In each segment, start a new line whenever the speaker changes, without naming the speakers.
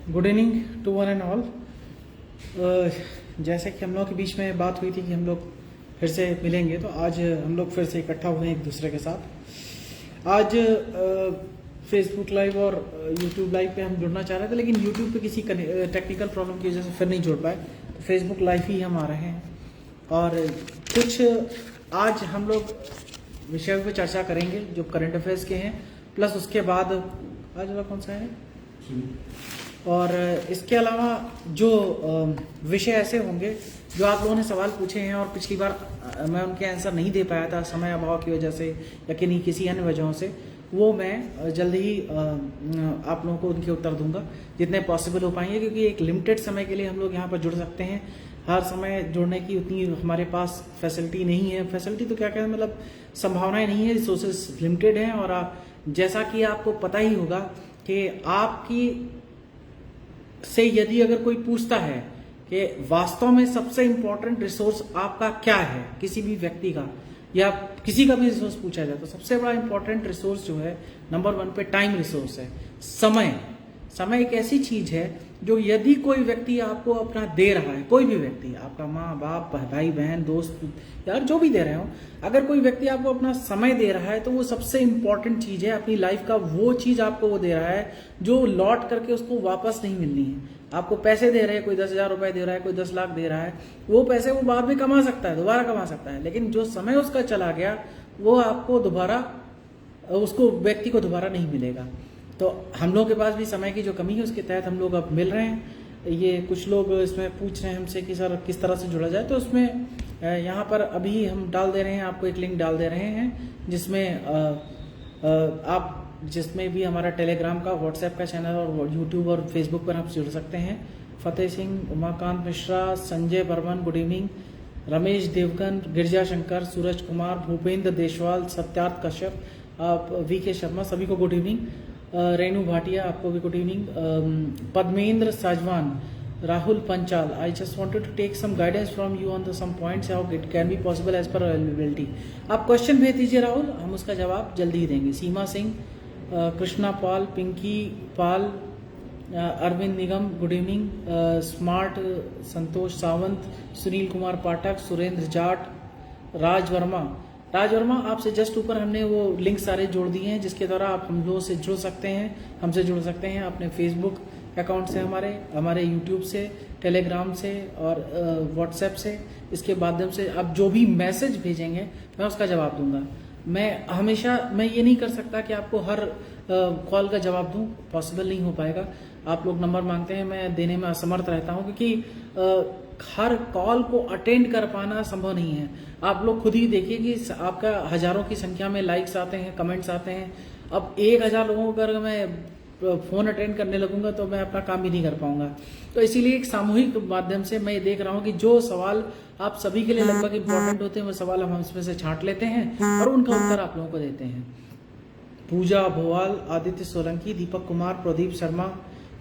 Good evening to one and all. जैसे कि हम लोग के बीच में बात हुई थी कि हम लोग फिर से मिलेंगे, तो आज हम लोग फिर से इकट्ठा हुए एक दूसरे के साथ। आज फेसबुक लाइव और यूट्यूब लाइव पे हम जुड़ना चाह रहे थे, लेकिन यूट्यूब पे किसी टेक्निकल प्रॉब्लम की वजह से फिर नहीं जुड़ पाए, तो फेसबुक लाइव ही हम आ रहे हैं। और कुछ आज हम लोग विषयों पर चर्चा करेंगे जो करंट अफेयर्स के हैं, प्लस उसके बाद आज वाला कौन सा है, और इसके अलावा जो विषय ऐसे होंगे जो आप लोगों ने सवाल पूछे हैं और पिछली बार मैं उनके आंसर नहीं दे पाया था समय अभाव की वजह से या किन्हीं किसी अन्य वजहों से, वो मैं जल्द ही आप लोगों को उनके उत्तर दूंगा जितने पॉसिबल हो पाएंगे, क्योंकि एक लिमिटेड समय के लिए हम लोग यहाँ पर जुड़ सकते हैं। हर समय जुड़ने की उतनी हमारे पास फैसिलिटी नहीं है। फैसिलिटी तो क्या कहते हैं, मतलब संभावनाएं नहीं है, रिसोर्सेज लिमिटेड हैं। और जैसा कि आपको पता ही होगा कि आपकी से यदि अगर कोई पूछता है कि वास्तव में सबसे इंपॉर्टेंट रिसोर्स आपका क्या है, किसी भी व्यक्ति का या किसी का भी रिसोर्स पूछा जाए, तो सबसे बड़ा इंपॉर्टेंट रिसोर्स जो है नंबर 1 पे टाइम रिसोर्स है। समय एक ऐसी चीज है जो यदि कोई व्यक्ति आपको अपना दे रहा है, कोई भी व्यक्ति, आपका माँ बाप भाई बहन दोस्त यार जो भी दे रहे हो, अगर कोई व्यक्ति आपको अपना समय दे रहा है तो वो सबसे इंपॉर्टेंट चीज है अपनी लाइफ का। वो चीज आपको वो दे रहा है जो लौट करके उसको वापस नहीं मिलनी है। आपको पैसे दे रहे हैं, कोई 10,000 रुपए दे रहा है, कोई 10 लाख दे रहा है, वो पैसे वो बाद में कमा सकता है, दोबारा कमा सकता है, लेकिन जो समय उसका चला गया वो आपको दोबारा, उसको व्यक्ति को दोबारा नहीं मिलेगा। तो हम लोग के पास भी समय की जो कमी है उसके तहत हम लोग अब मिल रहे हैं। ये कुछ लोग इसमें पूछ रहे हैं हमसे कि सर किस तरह से जुड़ा जाए, तो उसमें यहाँ पर अभी हम डाल दे रहे हैं, आपको एक लिंक डाल दे रहे हैं जिसमें आप जिसमें भी हमारा टेलीग्राम का, व्हाट्सएप का चैनल और यूट्यूब और फेसबुक पर आप जुड़ सकते हैं। फतेह सिंह, उमाकांत मिश्रा, संजय बर्मन गुड इवनिंग, रमेश देवगन, गिरजा शंकर, सूरज कुमार, भूपेंद्र देशवाल, सत्यार्थ कश्यप, आप वीके शर्मा, सभी को गुड इवनिंग। रेणु भाटिया, आपको भी good evening. Padmendra Sajwan, Rahul Panchal, I just wanted to take some guidance from you on the some points how it can be possible as per availability. आप क्वेश्चन भेज दीजिए राहुल, हम उसका जवाब जल्दी ही देंगे। Seema Singh, Krishna Pal, Pinky Pal, Arvind Nigam good evening, smart Santosh Sawant, Sunil Kumar Pathak, Surendra Jat, Raj Verma आपसे जस्ट ऊपर हमने वो लिंक सारे जोड़ दिए हैं जिसके द्वारा आप हम लोगों से जुड़ सकते हैं, हमसे जुड़ सकते हैं अपने फेसबुक अकाउंट से, हमारे यूट्यूब से, टेलीग्राम से और व्हाट्सएप से। इसके माध्यम से आप जो भी मैसेज भेजेंगे मैं उसका जवाब दूंगा। मैं ये नहीं कर सकता कि आपको हर कॉल का जवाब दूं, पॉसिबल नहीं हो पाएगा। आप लोग नंबर मांगते हैं, मैं देने में असमर्थ रहता हूं, क्योंकि हर कॉल को अटेंड कर पाना संभव नहीं है। आप लोग खुद ही देखिए कि आपका हजारों की संख्या में लाइक्स आते हैं, कमेंट्स आते हैं। अब 1,000 लोगों को अगर मैं फोन अटेंड करने लगूंगा तो मैं अपना काम भी नहीं कर पाऊंगा। तो इसीलिए एक सामूहिक माध्यम से मैं ये देख रहा हूँ कि जो सवाल आप सभी के लिए लगभग इंपॉर्टेंट होते हैं वो सवाल हम इसमें से छांट लेते हैं और उनका उत्तर आप लोगों को देते हैं। पूजा भोवाल, आदित्य सोलंकी, दीपक कुमार, प्रदीप शर्मा,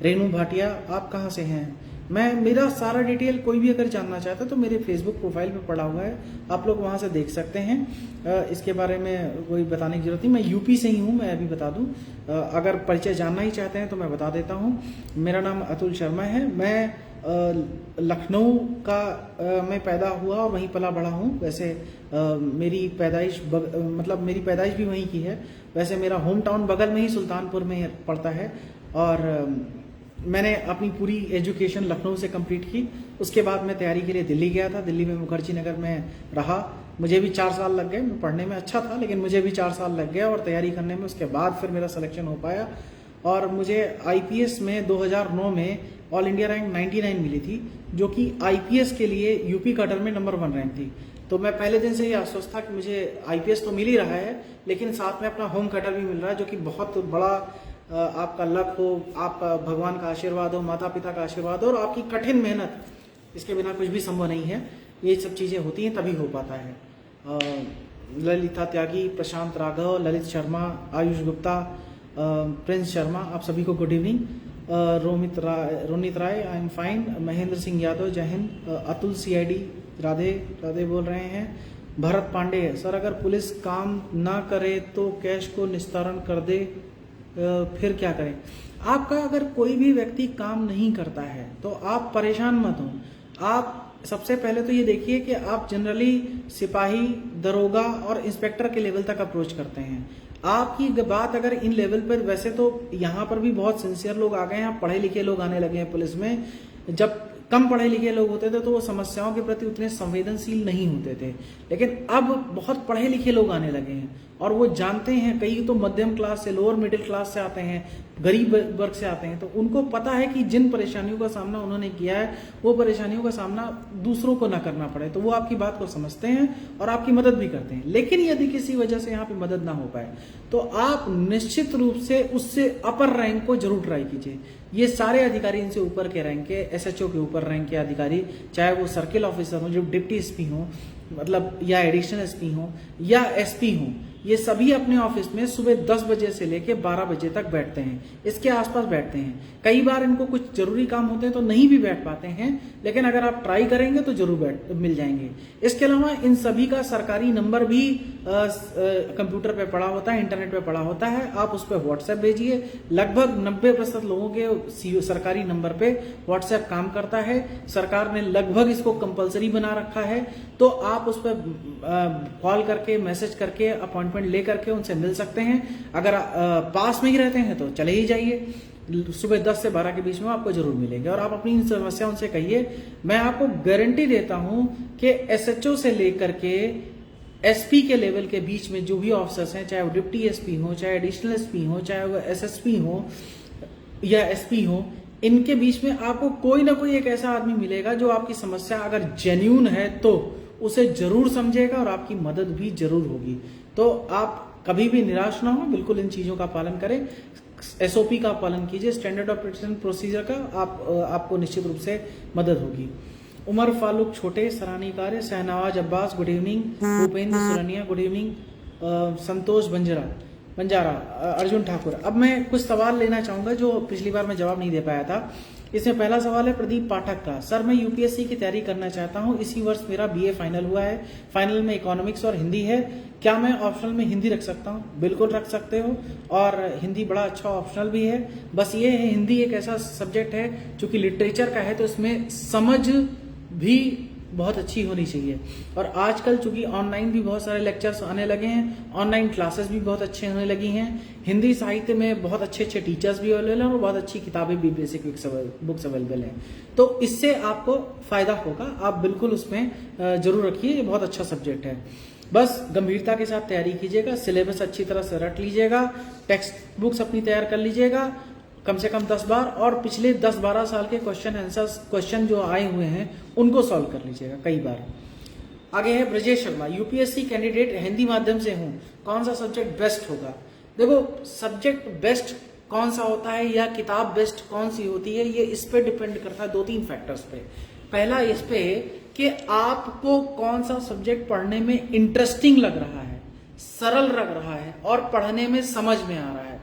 रेणु भाटिया, आप कहाँ से हैं? मेरा सारा डिटेल कोई भी अगर जानना चाहता है तो मेरे फेसबुक प्रोफाइल पे पड़ा हुआ है, आप लोग वहां से देख सकते हैं। इसके बारे में कोई बताने की जरूरत नहीं। मैं यूपी से ही हूँ, मैं अभी बता दूं। अगर परिचय जानना ही चाहते हैं तो मैं बता देता हूँ। मेरा नाम अतुल शर्मा है। मैं लखनऊ का मैं पैदा हुआ और वहीं पला बड़ा हूँ। वैसे मेरी पैदाइश मेरी पैदाइश भी वहीं की है। वैसे मेरा होम टाउन बगल में ही सुल्तानपुर में पड़ता है और मैंने अपनी पूरी एजुकेशन लखनऊ से कंप्लीट की। उसके बाद मैं तैयारी के लिए दिल्ली गया था। दिल्ली में मुखर्जी नगर में रहा। मुझे भी 4 साल लग गए। मैं पढ़ने में अच्छा था लेकिन मुझे भी 4 साल लग गया और तैयारी करने में। उसके बाद फिर मेरा सिलेक्शन हो पाया और मुझे आईपीएस में 2009 में ऑल इंडिया रैंक 99 मिली थी, जो कि आईपीएस के लिए यूपी कटर में नंबर 1 रैंक थी। तो मैं पहले दिन से ही आश्वस्त था कि मुझे आईपीएस तो मिल ही रहा है लेकिन साथ में अपना होम कटर भी मिल रहा है, जो कि बहुत बड़ा आपका लक हो, आपका भगवान का आशीर्वाद हो, माता पिता का आशीर्वाद हो और आपकी कठिन मेहनत, इसके बिना कुछ भी संभव नहीं है। ये सब चीज़ें होती हैं तभी हो पाता है। ललिता त्यागी, प्रशांत राघव, ललित शर्मा, आयुष गुप्ता, प्रिंस शर्मा, आप सभी को good evening. Ronit Rai, I am fine. Mahendra Singh Yadav, जय हिंद। अतुल सीआईडी, राधे राधे बोल रहे हैं। भरत पांडे, सर अगर पुलिस काम ना करे तो कैश को निस्तारण कर दे, फिर क्या करें? आपका अगर कोई भी व्यक्ति काम नहीं करता है तो आप परेशान मत हो। आप सबसे पहले तो ये देखिए कि आप जनरली सिपाही, दरोगा और इंस्पेक्टर के लेवल तक अप्रोच करते हैं। आपकी बात अगर इन लेवल पर, वैसे तो यहाँ पर भी बहुत सिंसियर लोग आ गए हैं, पढ़े लिखे लोग आने लगे हैं पुलिस में। जब कम पढ़े लिखे लोग होते थे तो वो समस्याओं के प्रति उतने संवेदनशील नहीं होते थे, लेकिन अब बहुत पढ़े लिखे लोग आने लगे हैं और वो जानते हैं, कई तो मध्यम क्लास से, लोअर मिडिल क्लास से आते हैं, गरीब वर्ग से आते हैं, तो उनको पता है कि जिन परेशानियों का सामना उन्होंने किया है वो परेशानियों का सामना दूसरों को ना करना पड़े, तो वो आपकी बात को समझते हैं और आपकी मदद भी करते हैं। लेकिन यदि किसी वजह से यहाँ पे मदद ना हो पाए तो आप निश्चित रूप से उससे अपर रैंक को जरूर ट्राई कीजिए। ये सारे अधिकारी, इनसे ऊपर के रैंक के, एसएचओ के ऊपर रैंक के अधिकारी, चाहे वो सर्किल ऑफिसर हो, जो डिप्टी एसपी हो, मतलब या एडिशनल एसपी हो या एसपी हो, ये सभी अपने ऑफिस में सुबह 10 बजे से लेके 12 बजे तक बैठते हैं, इसके आसपास बैठते हैं। कई बार इनको कुछ जरूरी काम होते हैं तो नहीं भी बैठ पाते हैं, लेकिन अगर आप ट्राई करेंगे तो जरूर मिल जाएंगे। इसके अलावा इन सभी का सरकारी नंबर भी कंप्यूटर पे पड़ा होता है, इंटरनेट पे पड़ा होता है, आप उस पर व्हाट्सएप भेजिए। लगभग 90% लोगों के सरकारी नंबर पे व्हाट्सएप काम करता है, सरकार ने लगभग इसको कंपलसरी बना रखा है, तो आप उस पर कॉल करके, मैसेज करके, अपॉइंटमेंट ले करके उनसे मिल सकते हैं। अगर पास में ही रहते हैं तो चले ही जाइए, सुबह 10 से 12 के बीच में आपको जरूर मिलेंगे और आप अपनी समस्या उनसे कहिए। मैं आपको गारंटी देता हूं कि एसएचओ से लेकर के एसपी के लेवल के बीच में जो भी ऑफिसर्स हैं, चाहे वो डिप्टी एसपी हो, चाहे एडिशनल एसपी हो, चाहे वो एसएसपी हो या एसपी हो, इनके बीच में आपको कोई ना कोई एक ऐसा आदमी मिलेगा जो आपकी समस्या अगर जेन्यून है तो उसे जरूर समझेगा और आपकी मदद भी जरूर होगी। तो आप कभी भी निराश ना हो, बिल्कुल इन चीजों का पालन करें, एसओपी का पालन कीजिए, स्टैंडर्ड ऑपरेशन प्रोसीजर का, आपको निश्चित रूप से मदद होगी। उमर फारूक छोटे, सराहनीय कार्य। Shahnawaz Abbas, good evening. Bhupendra Surania, good evening. Santosh Banjara, Arjun Thakur. अब मैं कुछ सवाल लेना चाहूंगा जो पिछली बार मैं जवाब नहीं दे पाया था। इसमें पहला सवाल है प्रदीप पाठक का। सर, मैं यूपीएससी की तैयारी करना चाहता हूं, इसी वर्ष मेरा बीए फाइनल हुआ है, फाइनल में इकोनॉमिक्स और हिंदी है, क्या मैं ऑप्शनल में हिंदी रख सकता हूं? बिल्कुल रख सकते हो, और हिंदी बड़ा अच्छा ऑप्शनल भी है। बस ये है, हिंदी एक ऐसा सब्जेक्ट है चूंकि लिटरेचर का है तो इसमें समझ भी बहुत अच्छी होनी चाहिए, और आजकल चूंकि ऑनलाइन भी बहुत सारे लेक्चर्स आने लगे हैं, ऑनलाइन क्लासेस भी बहुत अच्छे होने लगी हैं, हिंदी साहित्य में बहुत अच्छे अच्छे टीचर्स भी अवेलेबल हैं और बहुत अच्छी किताबें भी, बेसिक बुक्स अवेलेबल हैं, तो इससे आपको फायदा होगा। आप बिल्कुल उसमें जरूर रखिए, ये बहुत अच्छा सब्जेक्ट है। बस गंभीरता के साथ तैयारी कीजिएगा, सिलेबस अच्छी तरह से रट लीजिएगा, टेक्स्ट बुक्स अपनी तैयार कर लीजिएगा कम से कम 10 बार, और पिछले 10-12 साल के क्वेश्चन जो आए हुए हैं उनको सॉल्व कर लीजिएगा कई बार। आगे है ब्रजेश शर्मा, यूपीएससी कैंडिडेट, हिंदी माध्यम से हूं, कौन सा सब्जेक्ट बेस्ट होगा? देखो, सब्जेक्ट बेस्ट कौन सा होता है या किताब बेस्ट कौन सी होती है, ये इस पे डिपेंड करता है 2-3 फैक्टर्स पे। पहला इस पे कि आपको कौन सा सब्जेक्ट पढ़ने में इंटरेस्टिंग लग रहा है, सरल लग रहा है और पढ़ने में समझ में आ रहा है।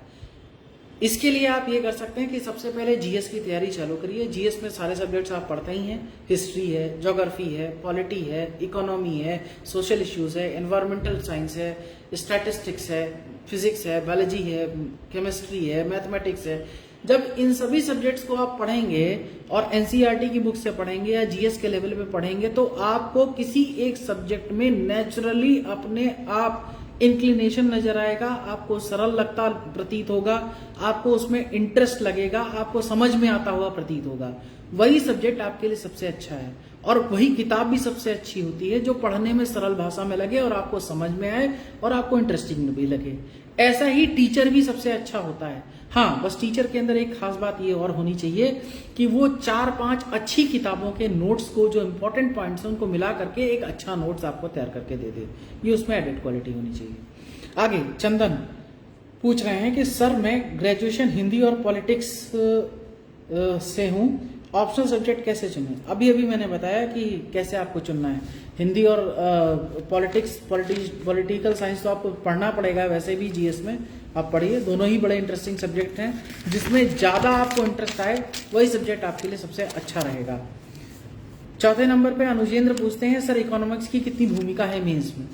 इसके लिए आप ये कर सकते हैं कि सबसे पहले जीएस की तैयारी चालू करिए। जीएस में सारे सब्जेक्ट्स आप पढ़ते ही हैं, हिस्ट्री है, ज्योग्राफी है, पॉलिटी है, इकोनॉमी है, सोशल इश्यूज है, एनवायरमेंटल साइंस है, स्टैटिस्टिक्स है, फिजिक्स है, बायोलॉजी है, केमिस्ट्री है, मैथमेटिक्स है। जब इन सभी सब्जेक्ट्स को आप पढ़ेंगे और एनसीईआरटी की बुक से पढ़ेंगे या जीएस के लेवल पे पढ़ेंगे तो आपको किसी एक सब्जेक्ट में नेचुरली अपने आप इंक्लिनेशन नजर आएगा, आपको सरल लगता प्रतीत होगा, आपको उसमें इंटरेस्ट लगेगा, आपको समझ में आता हुआ प्रतीत होगा। वही सब्जेक्ट आपके लिए सबसे अच्छा है, और वही किताब भी सबसे अच्छी होती है जो पढ़ने में सरल भाषा में लगे और आपको समझ में आए और आपको इंटरेस्टिंग भी लगे। ऐसा ही टीचर भी सबसे अच्छा होता है। हाँ, बस टीचर के अंदर एक खास बात ये और होनी चाहिए कि वो 4-5 अच्छी किताबों के नोट्स को, जो इंपॉर्टेंट पॉइंट्स हैं उनको मिला करके एक अच्छा नोट्स आपको तैयार करके दे दे, ये उसमें एडेड क्वालिटी होनी चाहिए। आगे चंदन पूछ रहे हैं कि सर, मैं ग्रेजुएशन हिंदी और पॉलिटिक्स से हूँ, ऑप्शनल सब्जेक्ट कैसे चुने? अभी मैंने बताया कि कैसे आपको चुनना है। हिंदी और पॉलिटिकल साइंस तो आपको पढ़ना पड़ेगा, वैसे भी जीएस में आप पढ़िए, दोनों ही बड़े इंटरेस्टिंग सब्जेक्ट हैं। जिसमें ज्यादा आपको इंटरेस्ट आए वही सब्जेक्ट आपके लिए सबसे अच्छा रहेगा। चौथे नंबर पे अनुजेंद्र पूछते हैं, सर इकोनॉमिक्स की कितनी भूमिका है मेंस में?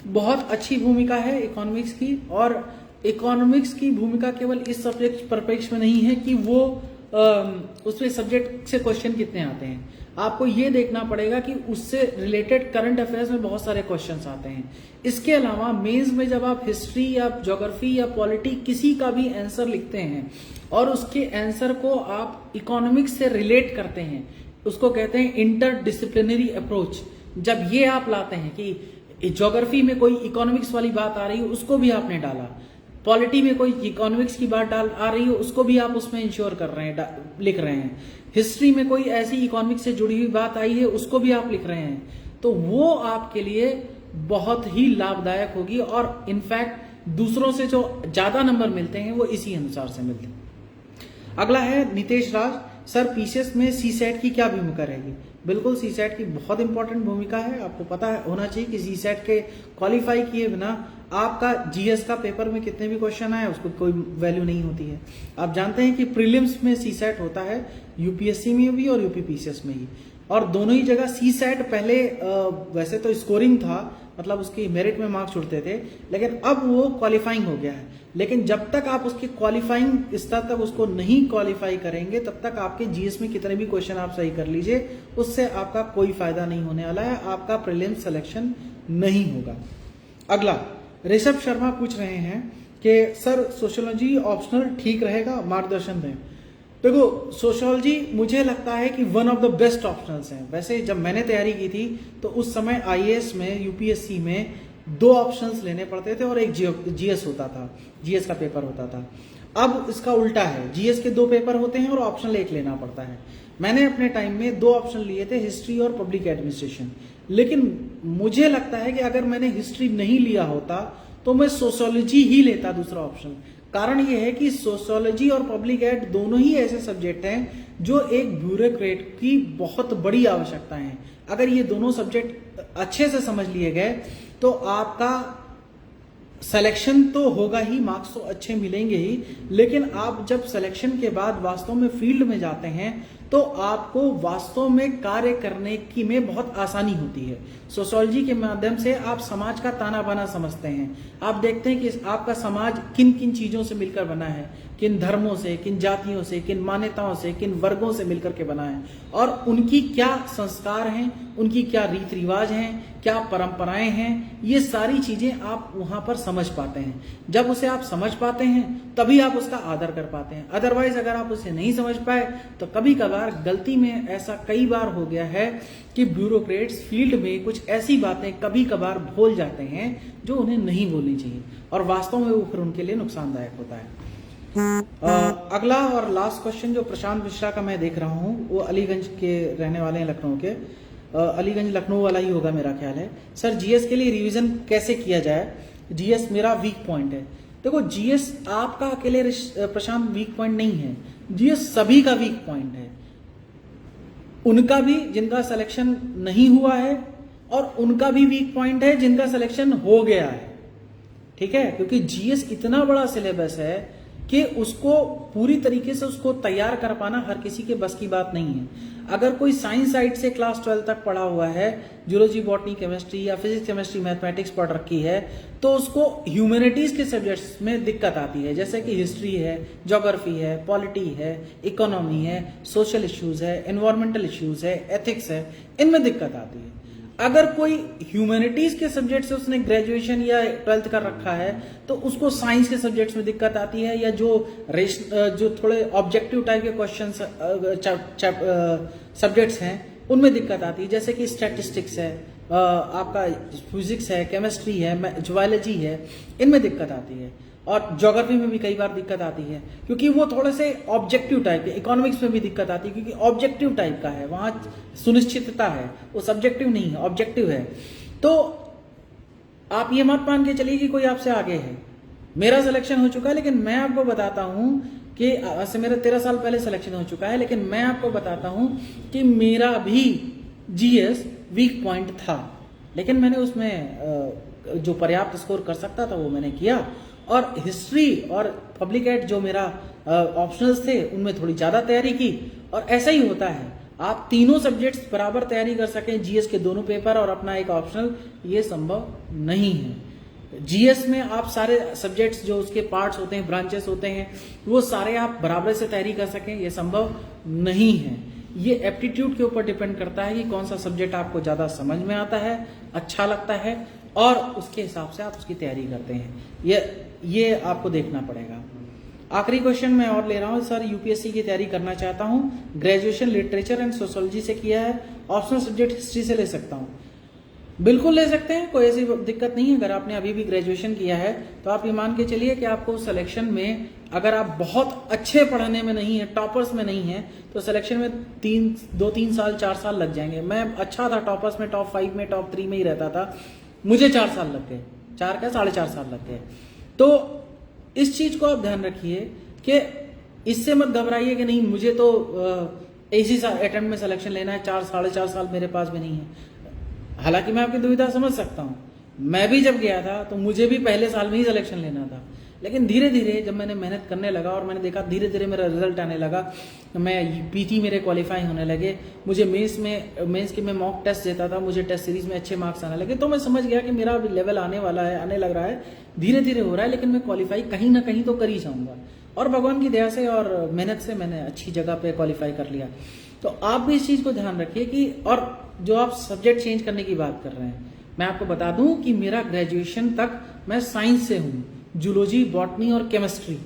बहुत अच्छी भूमिका है इकोनॉमिक्स की, और इकोनॉमिक्स की भूमिका केवल इस सब्जेक्ट परिप्रेक्ष्य में नहीं है कि वो उसमें सब्जेक्ट से क्वेश्चन कितने आते हैं। आपको ये देखना पड़ेगा कि उससे रिलेटेड करंट अफेयर्स में बहुत सारे क्वेश्चंस आते हैं। इसके अलावा मेंस में जब आप हिस्ट्री या ज्योग्राफी या पॉलिटी किसी का भी आंसर लिखते हैं और उसके आंसर को आप इकोनॉमिक्स से रिलेट करते हैं, उसको कहते हैं इंटर डिसिप्लिनरी अप्रोच। जब ये आप लाते हैं कि ज्योग्राफी में कोई इकोनॉमिक्स वाली बात आ रही है, उसको भी आपने डाला, पॉलिटी में कोई इकोनॉमिक्स की बात आ रही है, उसको भी आप उसमें इंश्योर कर रहे हैं, लिख रहे हैं। हिस्ट्री में कोई ऐसी इकोनॉमिक्स से जुड़ी हुई बात आई है, उसको भी आप लिख रहे हैं, तो वो आपके लिए बहुत ही लाभदायक होगी। और इनफैक्ट दूसरों से जो ज्यादा नंबर मिलते हैं वो इसी अनुसार से मिलते हैं। अगला है नितेश राज, सर पीसीएस में सीसेट की क्या भूमिका रहेगी? बिल्कुल, सीसेट की बहुत इंपॉर्टेंट भूमिका है। आपको पता है होना चाहिए कि सीसेट के क्वालिफाई किए बिना आपका जीएस का पेपर में कितने भी क्वेश्चन आए उसको कोई वैल्यू नहीं होती है। आप जानते हैं कि प्रीलिम्स में सीसेट होता है, यूपीएससी में भी और यूपी पीसीएस में ही, और दोनों ही जगह सीसेट पहले वैसे तो स्कोरिंग था, मतलब उसकी मेरिट में मार्क्स उठते थे, लेकिन अब वो क्वालिफाइंग हो गया है। लेकिन जब तक आप उसके क्वालिफाइंग स्तर तक उसको नहीं क्वालिफाई करेंगे, तब तक आपके जीएस में कितने भी क्वेश्चन आप सही कर लीजिए, उससे आपका कोई फायदा नहीं होने वाला है, आपका प्रीलिम्स सिलेक्शन नहीं होगा। अगला ऋषभ शर्मा पूछ रहे हैं कि सर सोशियोलॉजी ऑप्शनल ठीक रहेगा, मार्गदर्शन दें। देखो, सोशियोलॉजी मुझे लगता है कि one of the best optionals हैं। वैसे जब मैंने तैयारी की थी तो उस समय आईएएस में, यूपीएससी में 2 ऑप्शंस लेने पड़ते थे और एक जीएस होता था, जीएस का पेपर होता था। अब इसका उल्टा है, जीएस के 2 पेपर होते हैं और ऑप्शनल 1 लेना पड़ता है। मैंने अपने टाइम में 2 ऑप्शन लिए थे, हिस्ट्री और पब्लिक एडमिनिस्ट्रेशन। लेकिन मुझे लगता है कि अगर मैंने हिस्ट्री नहीं लिया होता तो मैं सोशियोलॉजी ही लेता दूसरा ऑप्शन। कारण यह है कि सोशियोलॉजी और पब्लिक एड दोनों ही ऐसे सब्जेक्ट हैं जो एक ब्यूरोक्रेट की बहुत बड़ी आवश्यकता है। अगर ये दोनों सब्जेक्ट अच्छे से समझ लिए गए तो आपका सिलेक्शन तो होगा ही, मार्क्स तो अच्छे मिलेंगे ही, लेकिन आप जब सिलेक्शन के बाद वास्तव में फील्ड में जाते हैं तो आपको वास्तव में कार्य करने की में बहुत आसानी होती है। सोशियोलॉजी के माध्यम से आप समाज का ताना बाना समझते हैं, आप देखते हैं कि आपका समाज किन किन चीजों से मिलकर बना है, किन धर्मों से, किन जातियों से, किन मान्यताओं से, किन वर्गों से मिलकर के बना है, और उनकी क्या संस्कार हैं, उनकी क्या रीति रिवाज हैं, क्या परंपराएं हैं, ये सारी चीजें आप वहां पर समझ पाते हैं। जब उसे आप समझ पाते हैं तभी आप उसका आदर कर पाते हैं। अदरवाइज अगर आप उसे नहीं समझ पाए तो कभी कभार गलती में ऐसा कई बार हो गया है कि ब्यूरोक्रेट्स फील्ड में कुछ ऐसी बातें कभी कभार भूल जाते हैं जो उन्हें नहीं बोलनी चाहिए, और वास्तव में वो फिर उनके लिए नुकसानदायक होता है। अगला और लास्ट क्वेश्चन जो प्रशांत मिश्रा का मैं देख रहा हूं, वो अलीगंज के रहने वाले हैं, लखनऊ के, अलीगंज लखनऊ वाला ही होगा मेरा ख्याल है। सर जीएस के लिए रिवीजन कैसे किया जाए? जीएस मेरा वीक पॉइंट है। देखो, जीएस आपका अकेले प्रशांत वीक पॉइंट नहीं है, जीएस सभी का वीक पॉइंट है। उनका भी जिनका सिलेक्शन नहीं हुआ है, और उनका भी वीक पॉइंट है जिनका सिलेक्शन हो गया है। ठीक है, क्योंकि जीएस इतना बड़ा सिलेबस है कि उसको पूरी तरीके से उसको तैयार कर पाना हर किसी के बस की बात नहीं है। अगर कोई साइंस साइड से क्लास 12 तक पढ़ा हुआ है, जूलॉजी, बॉटनी, केमिस्ट्री या फिजिक्स, केमिस्ट्री, मैथमेटिक्स पढ़ रखी है, तो उसको ह्यूमैनिटीज के सब्जेक्ट्स में दिक्कत आती है, जैसे कि हिस्ट्री है, ज्योग्राफी है, पॉलिटी है, इकोनॉमी है, सोशल इश्यूज है, एनवायरमेंटल इश्यूज है, एथिक्स है, इनमें दिक्कत आती है। अगर कोई ह्यूमैनिटीज के सब्जेक्ट से उसने ग्रेजुएशन या 12th कर रखा है तो उसको साइंस के सब्जेक्ट्स में दिक्कत आती है, या जो थोड़े ऑब्जेक्टिव टाइप के क्वेश्चन सब्जेक्ट्स हैं उनमें दिक्कत आती है, जैसे कि स्टैटिस्टिक्स है, आपका फिजिक्स है, केमिस्ट्री है, ज्वालॉजी है, इनमें दिक्कत आती है। और ज्योग्राफी में भी कई बार दिक्कत आती है क्योंकि वो थोड़े से ऑब्जेक्टिव टाइप के। इकोनॉमिक्स में भी दिक्कत आती है क्योंकि ऑब्जेक्टिव टाइप का है, वहां सुनिश्चितता है, वो सब्जेक्टिव नहीं है, ऑब्जेक्टिव है। तो आप ये मत मान के चलिए कि कोई आपसे आगे है। मेरा सिलेक्शन हो चुका है, लेकिन मैं आपको बताता हूं कि ऐसे मेरा 13 साल पहले सिलेक्शन हो चुका है, लेकिन मैं आपको बताता हूं कि मेरा भी जीएस वीक पॉइंट था, लेकिन मैंने उसमें जो पर्याप्त स्कोर कर सकता था वो मैंने किया। और हिस्ट्री और पब्लिक एड जो मेरा ऑप्शनल्स थे उनमें थोड़ी ज्यादा तैयारी की, और ऐसा ही होता है। आप तीनों सब्जेक्ट्स बराबर तैयारी कर सकें, जीएस के दोनों पेपर और अपना एक ऑप्शनल, ये संभव नहीं है। जीएस में आप सारे सब्जेक्ट्स जो उसके पार्ट्स होते हैं, ब्रांचेस होते हैं, वो सारे आप बराबर से तैयारी कर सकें, ये संभव नहीं है। ये एप्टीट्यूड के ऊपर डिपेंड करता है कि कौन सा सब्जेक्ट आपको ज्यादा समझ में आता है, अच्छा लगता है, और उसके हिसाब से आप उसकी तैयारी करते हैं। ये आपको देखना पड़ेगा। आखिरी क्वेश्चन मैं और ले रहा हूं सर, यूपीएससी की तैयारी करना चाहता हूं, ग्रेजुएशन लिटरेचर एंड सोशियोलॉजी से किया है, ऑप्शनल सब्जेक्ट हिस्ट्री से ले सकता हूं? बिल्कुल ले सकते हैं, कोई ऐसी दिक्कत नहीं है। अगर आपने अभी भी ग्रेजुएशन किया है तो आप ये मान के चलिए कि आपको सिलेक्शन में, अगर आप बहुत अच्छे पढ़ने में नहीं है, टॉपर्स में नहीं है, तो सिलेक्शन में 2-3 साल 4 साल लग जाएंगे। मैं अच्छा था, टॉपर्स में, टॉप 5 में, टॉप 3 में ही रहता था, मुझे 4 साल लग गए, 4.5 साल लग गए। तो इस चीज को आप ध्यान रखिए कि इससे मत घबराइए कि नहीं मुझे तो इसी अटेम्प्ट में सिलेक्शन लेना है, 4-4.5 साल मेरे पास भी नहीं है। हालांकि मैं आपकी दुविधा समझ सकता हूं, मैं भी जब गया था तो मुझे भी पहले साल में ही सिलेक्शन लेना था, लेकिन धीरे धीरे जब मैंने मेहनत करने लगा और मैंने देखा धीरे धीरे मेरा रिजल्ट आने लगा, मैं पीटी मेरे क्वालिफाई होने लगे, मुझे मेंस के मैं मॉक टेस्ट देता था, मुझे टेस्ट सीरीज में अच्छे मार्क्स आने लगे, तो मैं समझ गया कि मेरा लेवल आने वाला है, आने लग रहा है, धीरे धीरे हो रहा है, लेकिन मैं क्वालिफाई कहीं ना कहीं तो कर ही जाऊंगा। और भगवान की दया से और मेहनत से मैंने अच्छी जगह पे क्वालिफाई कर लिया। तो आप भी इस चीज को ध्यान रखिए कि, और जो आप सब्जेक्ट चेंज करने की बात कर रहे हैं, मैं आपको बता दूं कि मेरा ग्रेजुएशन तक मैं साइंस से हूं, जूलॉजी, बॉटनी और केमिस्ट्री,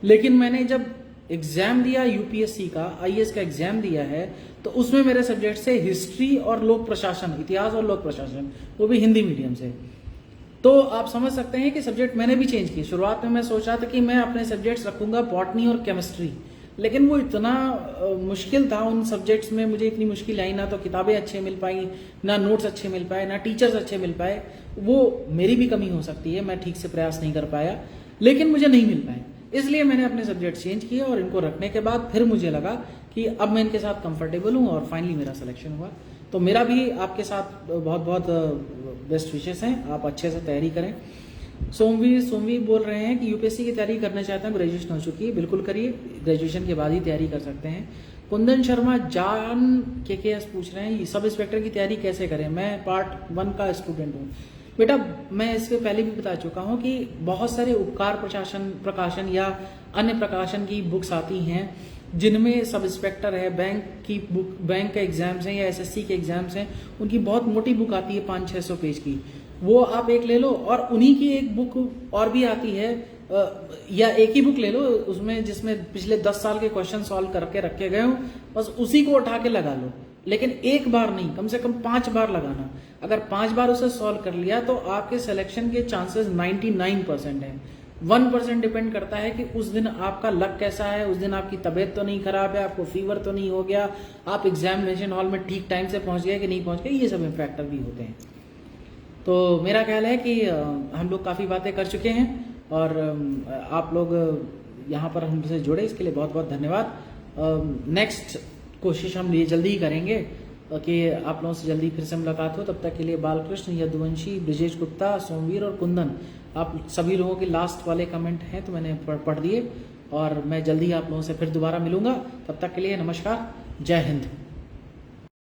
लेकिन मैंने जब एग्जाम दिया यूपीएससी का, आईएएस का एग्जाम दिया है, तो उसमें मेरे सब्जेक्ट से हिस्ट्री और लोक प्रशासन, इतिहास और लोक प्रशासन, वो भी हिंदी मीडियम से। तो आप समझ सकते हैं कि सब्जेक्ट मैंने भी चेंज किए। शुरुआत में मैं सोच रहा था कि मैं अपने सब्जेक्ट्स रखूंगा बॉटनी और केमिस्ट्री, लेकिन वो इतना मुश्किल था, उन सब्जेक्ट्स में मुझे इतनी मुश्किल आई, ना तो किताबें अच्छे मिल पाई, ना नोट्स अच्छे मिल पाए, ना टीचर्स अच्छे मिल पाए। वो मेरी भी कमी हो सकती है, मैं ठीक से प्रयास नहीं कर पाया, लेकिन मुझे नहीं मिल पाए, इसलिए मैंने अपने सब्जेक्ट चेंज किए, और इनको रखने के बाद फिर मुझे लगा कि अब मैं इनके साथ कंफर्टेबल हूँ, और फाइनली मेरा सिलेक्शन हुआ। तो मेरा भी आपके साथ बहुत बहुत बेस्ट विशेष हैं, आप अच्छे से तैयारी करें। सोमवीर बोल रहे हैं कि यूपीएससी की तैयारी करना चाहते हैं, ग्रेजुएशन हो चुकी है, बिल्कुल करिए, ग्रेजुएशन के बाद ही तैयारी कर सकते हैं। कुंदन शर्मा जान के पूछ रहे हैं सब इंस्पेक्टर की तैयारी कैसे करें, मैं पार्ट 1 का स्टूडेंट हूँ। बेटा, मैं इसके पहले भी बता चुका हूँ कि बहुत सारे उपकार प्रकाशन या अन्य प्रकाशन की बुक्स आती हैं, जिनमें सब इंस्पेक्टर है, बैंक की बुक, बैंक के एग्जाम्स हैं या एसएससी के एग्जाम्स हैं, उनकी बहुत मोटी बुक आती है 500-600 पेज की, वो आप एक ले लो, और उन्हीं की एक बुक और भी आती है, या एक ही बुक ले लो उसमें, जिसमें पिछले 10 साल के क्वेश्चन सॉल्व करके रखे गए हो, बस उसी को उठा के लगा लो, लेकिन एक बार नहीं, कम से कम 5 बार लगाना। अगर 5 बार उसे सॉल्व कर लिया तो आपके सिलेक्शन के चांसेस 99% हैं। 1% डिपेंड करता है कि उस दिन आपका लक कैसा है, उस दिन आपकी तबीयत तो नहीं खराब है, आपको फीवर तो नहीं हो गया, आप एग्जामिनेशन हॉल में ठीक टाइम से पहुंच गए कि नहीं पहुंच गए, ये सब फैक्टर भी होते हैं। तो मेरा ख्याल है कि हम लोग काफ़ी बातें कर चुके हैं, और आप लोग यहाँ पर हमसे जुड़े, इसके लिए बहुत बहुत धन्यवाद। नेक्स्ट कोशिश हम ये जल्दी ही करेंगे कि आप लोगों से जल्दी फिर से मुलाकात हो। तब तक के लिए बालकृष्ण, यदुवंशी, ब्रिजेश गुप्ता, सोमवीर और कुंदन, आप सभी लोगों के लास्ट वाले कमेंट हैं तो मैंने पढ़ दिए, और मैं जल्दी आप लोगों से फिर दोबारा मिलूंगा। तब तक के लिए नमस्कार, जय हिंद।